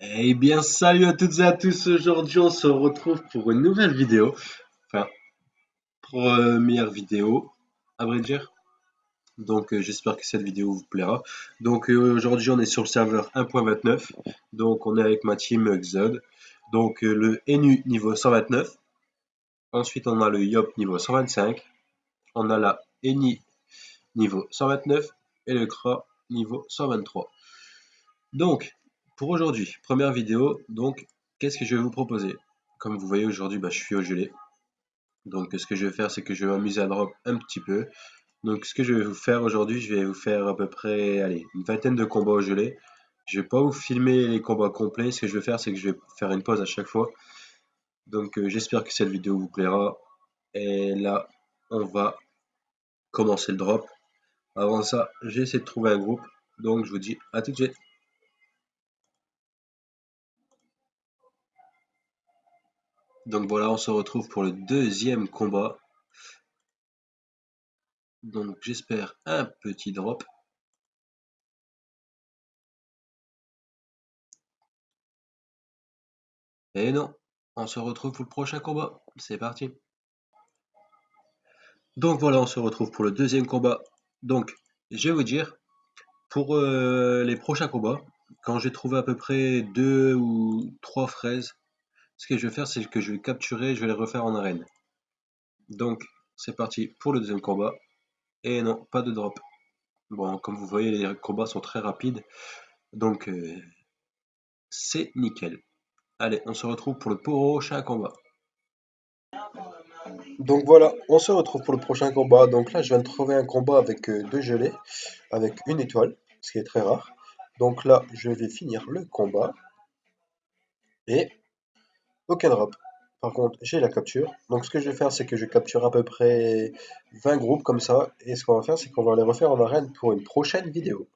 Eh bien, salut à toutes et à tous. Aujourd'hui, on se retrouve pour une nouvelle vidéo. Enfin, première vidéo, à vrai dire. Donc, j'espère que cette vidéo vous plaira. Donc, aujourd'hui, on est sur le serveur 1.29. Donc, on est avec ma team Xud. Donc, le NU niveau 129. Ensuite, on a le YOP niveau 125. On a la ENI niveau 129 et le CRA niveau 123. Donc, pour aujourd'hui, première vidéo, donc, qu'est-ce que je vais vous proposer? Comme vous voyez aujourd'hui, je suis au gelé. Donc, ce que je vais faire, c'est que je vais m'amuser à drop un petit peu. Donc, ce que je vais vous faire aujourd'hui, je vais vous faire à peu près, allez, une vingtaine de combats au gelé. Je vais pas vous filmer les combats complets. Ce que je vais faire, c'est que je vais faire une pause à chaque fois. Donc, j'espère que cette vidéo vous plaira. Et là, on va commencer le drop. Avant ça, j'ai essayé de trouver un groupe. Donc, je vous dis à tout de suite. Donc voilà, on se retrouve pour le deuxième combat. Donc j'espère un petit drop. Et non, on se retrouve pour le prochain combat. C'est parti. Donc voilà, on se retrouve pour le deuxième combat. Donc, je vais vous dire, pour les prochains combats, quand j'ai trouvé à peu près deux ou trois fraises, ce que je vais faire, c'est que je vais capturer, je vais les refaire en arène. Donc, c'est parti pour le deuxième combat. Et non, pas de drop. Bon, comme vous voyez, les combats sont très rapides. Donc, c'est nickel. Allez, on se retrouve pour le prochain combat. Donc voilà, on se retrouve pour le prochain combat. Donc là, je viens de trouver un combat avec deux gelées, avec une étoile, ce qui est très rare. Donc là, je vais finir le combat et aucun drop. Par contre, j'ai la capture. Donc ce que je vais faire, c'est que je capture à peu près 20 groupes comme ça. Et ce qu'on va faire, c'est qu'on va les refaire en arène pour une prochaine vidéo.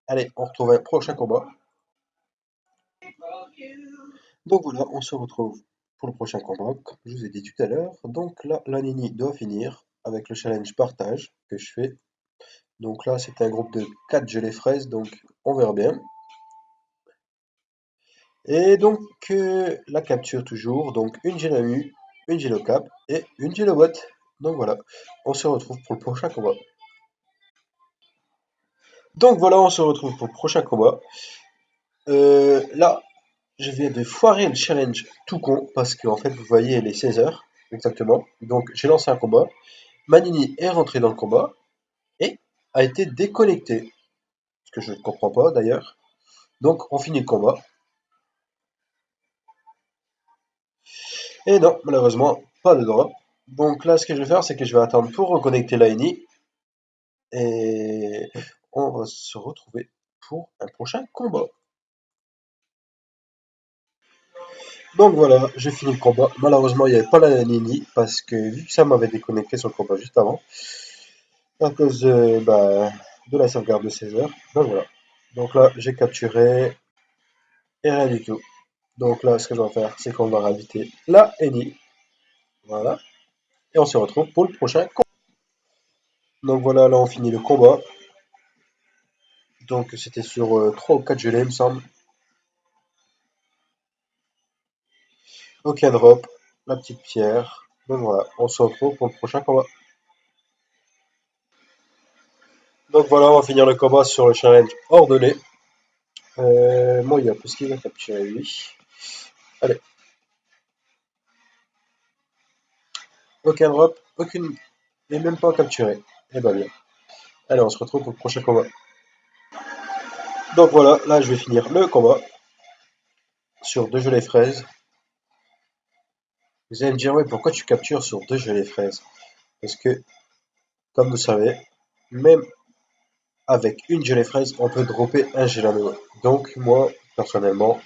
Allez, on retrouve un prochain combat. Donc voilà, on se retrouve pour le prochain combat, comme je vous ai dit tout à l'heure. Donc là, la Nini doit finir avec le challenge partage que je fais. Donc là, c'est un groupe de 4 gelées fraises, donc on verra bien. Et donc, la capture toujours, donc une Gélamu, une Gélocap et une Gélobot. Donc voilà, on se retrouve pour le prochain combat. Donc voilà, on se retrouve pour le prochain combat. Là, je viens de foirer le challenge tout con, parce qu'en fait, vous voyez les 16 heures, exactement. Donc j'ai lancé un combat, Manini est rentré dans le combat et a été déconnecté, ce que je ne comprends pas d'ailleurs. Donc on finit le combat. Et non, malheureusement, pas de drop. Donc là, ce que je vais faire, c'est que je vais attendre pour reconnecter l'ANI et on va se retrouver pour un prochain combat. Donc voilà, j'ai fini le combat. Malheureusement, il n'y avait pas la Nini parce que vu que ça m'avait déconnecté sur le combat juste avant, à cause de la sauvegarde de 16 heures. Donc voilà. Donc là, j'ai capturé et rien du tout. Donc là, ce que je vais faire, c'est qu'on va réinviter la Eni. Voilà. Et on se retrouve pour le prochain combat. Donc voilà, là on finit le combat. Donc c'était sur 3 ou 4 gelées, il me semble. Aucun drop. La petite pierre. Donc voilà, on se retrouve pour le prochain combat. Donc voilà, on va finir le combat sur le challenge ordonné. Moi, il y a plus qu'il va capturer lui. Allez, aucun drop, aucune. Et même pas capturé. Et bah bien. Allez, on se retrouve pour le prochain combat. Donc voilà, là je vais finir le combat sur deux gelées fraises. Vous allez me dire, ouais, pourquoi tu captures sur deux gelées fraises? Parce que, comme vous savez, même avec une gelée fraise, on peut dropper un gelano. Donc moi, personnellement,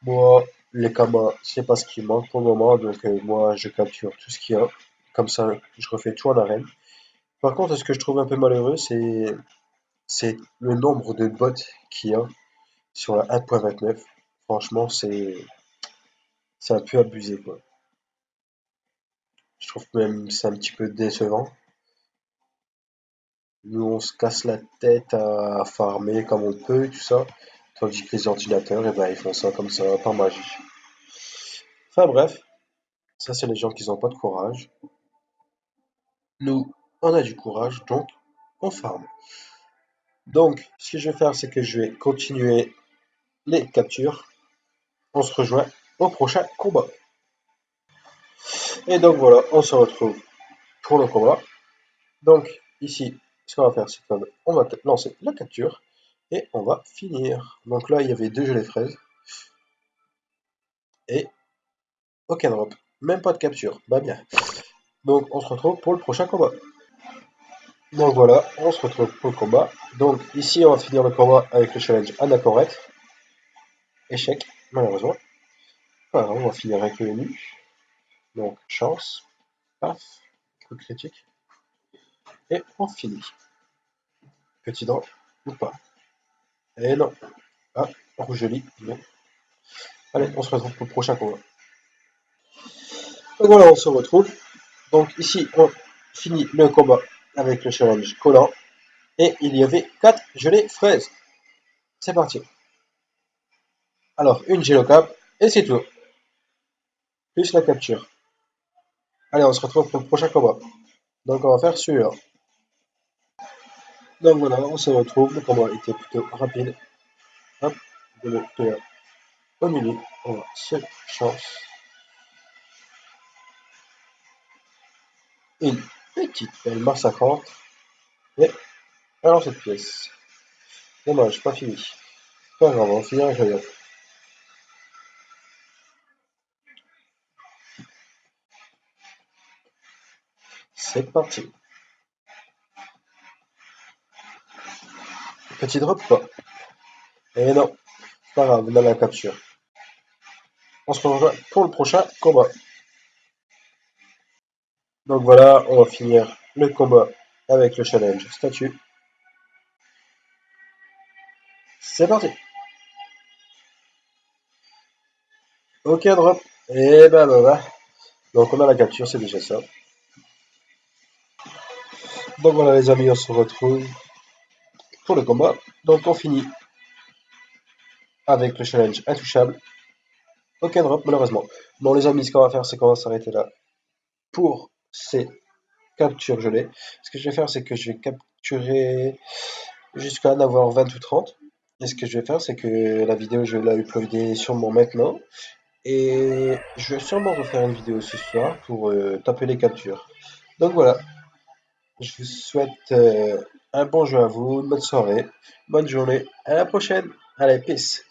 moi, les kamas, c'est pas ce qui manque pour le moment. Donc moi, je capture tout ce qu'il y a. Comme ça, je refais tout en arène. Par contre, ce que je trouve un peu malheureux, c'est le nombre de bots qu'il y a sur la 1.29. Franchement, c'est un peu abusé, quoi. Je trouve même que c'est un petit peu décevant. Nous, on se casse la tête à farmer comme on peut et tout ça. Tandis que les ordinateurs, eh ben, ils font ça comme ça, par magie. Enfin bref, ça c'est les gens qui n'ont pas de courage. Nous, on a du courage, donc on farm. Donc, ce que je vais faire, c'est que je vais continuer les captures. On se rejoint au prochain combat. Et donc voilà, on se retrouve pour le combat. Donc ici, ce qu'on va faire, c'est qu'on va lancer la capture et on va finir. Donc là, il y avait 2 gelées fraises et aucun drop. Même pas de capture. Bah bien. Donc on se retrouve pour le prochain combat. Donc voilà, on se retrouve pour le combat. Donc ici, on va finir le combat avec le challenge Anacorette. Échec, malheureusement. Voilà, on va finir avec le menu. Donc chance, paf, coup critique. Et on finit. Petit drop ou pas. Et non. Ah, rouge joli. Non. Allez, on se retrouve pour le prochain combat. Donc voilà, on se retrouve. Donc ici, on finit le combat avec le challenge collant. Et il y avait 4 gelées fraises. C'est parti. Alors, une gélocap, et c'est tout. Plus la capture. Allez, on se retrouve pour le prochain combat. Donc on va faire celui-là. Donc voilà, on se retrouve. Le combat était plutôt rapide. Hop, de le PA au milieu. On va se chance. Une petite belle massacrante. Et alors cette pièce. Dommage, pas fini. Pas grave, on finit un jeu. C'est parti. Petit drop pas. Et non, pas grave, on a la capture. On se revoit pour le prochain combat. Donc voilà, on va finir le combat avec le challenge statue. C'est parti. Ok drop. Et ben voilà. Donc on a la capture, c'est déjà ça. Donc voilà les amis, on se retrouve pour le combat. Donc on finit avec le challenge intouchable. Ok drop malheureusement. Bon les amis, ce qu'on va faire, c'est qu'on va s'arrêter là pour ces captures gelées. Ce que je vais faire, c'est que je vais capturer jusqu'à en avoir 20 ou 30. Et ce que je vais faire, c'est que la vidéo, je vais la uploader sûrement maintenant. Et je vais sûrement refaire une vidéo ce soir pour taper les captures. Donc voilà, je vous souhaite un bon jeu à vous, une bonne soirée, bonne journée, à la prochaine. Allez, peace.